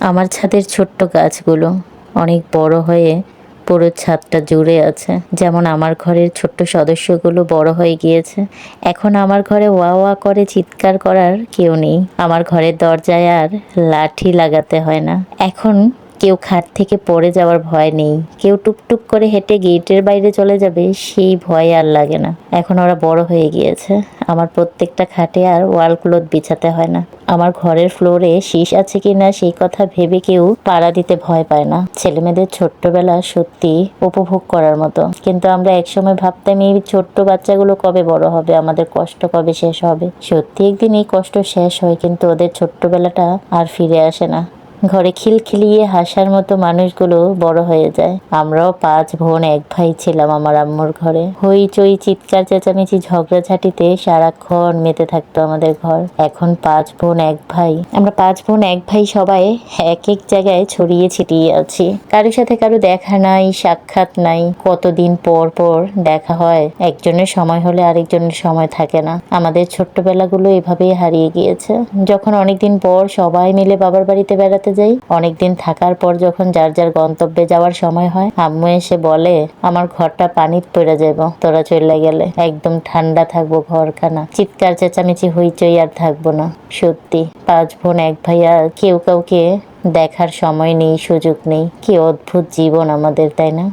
আমার ছাদের ছোট্ট গাছগুলো অনেক বড় হয়ে পুরো ছাদটা জুড়ে আছে। যেমন আমার ঘরের ছোট্ট সদস্যগুলো বড় হয়ে গিয়েছে। এখন আমার ঘরে ওয়া ওয়া করে চিৎকার করার কেউ নেই। আমার ঘরের দরজায় আর লাঠি লাগাতে হয় না। এখন কেউ খাট থেকে পড়ে যাওয়ার ভয় নেই। কেউ টুকটুক করে হেঁটে গেটের বাইরে চলে যাবে, সেই ভয় আর লাগে না। এখন ওরা বড় হয়ে গিয়েছে। আমার প্রত্যেকটা খাটে আর ওয়াল ক্লথ বিছাতে হয় না। আমার ঘরের ফ্লোরে শীষ আছে কিনা সেই কথা ভেবে কেউ পাড়া দিতে ভয় পায় না। ছেলেমেয়েদের ছোট্টবেলা সত্যি উপভোগ করার মতো। কিন্তু আমরা একসময় ভাবতাম এই ছোট্ট বাচ্চাগুলো কবে বড় হবে, আমাদের কষ্ট কবে শেষ হবে। সত্যি একদিন এই কষ্ট শেষ হয়, কিন্তু ওদের ছোট্টবেলাটা আর ফিরে আসে না। ঘরে খিলখিলিয়ে হাসার মতো মানুষগুলো বড় হয়ে যায়। আমরাও 5 বোন 1 ভাই ছিলাম আমার আম্মুর ঘরে। হইচই, চিৎকার, চেঁচামেচি, ঝগড়াঝাটিতে সারাক্ষণ মেতে থাকতো আমাদের ঘর। এখন 5 বোন 1 ভাই। আমরা 5 বোন 1 ভাই সবাই এক এক জায়গায় ছড়িয়ে ছিটিয়ে আছি। কারোর সাথে কারো দেখা নাই, সাক্ষাৎ নাই। কতদিন পর পর দেখা হয়। একজনের সময় হলে আরেকজনের সময় থাকে না। আমাদের ছোট্টবেলাগুলো এভাবেই হারিয়ে গিয়েছে। যখন অনেকদিন পর সবাই মিলে বাবার বাড়িতে বেড়াতে যাই, অনেকদিন থাকার পর যখন যার যার গন্তব্যে যাওয়ার সময় হয়, আম্মু এসে বলে আমার ঘরটা পানিত পড়ে যাব তোরা চলে গেলে। একদম ঠান্ডা থাকবো ঘরখানা, চিৎকার চেঁচামেচি হইচই আর থাকবো না। সত্যি 5 বোন 1 ভাই আর কেউ কাউকে দেখার সময় নেই, সুযোগ নেই। কি অদ্ভুত জীবন আমাদের, তাই না?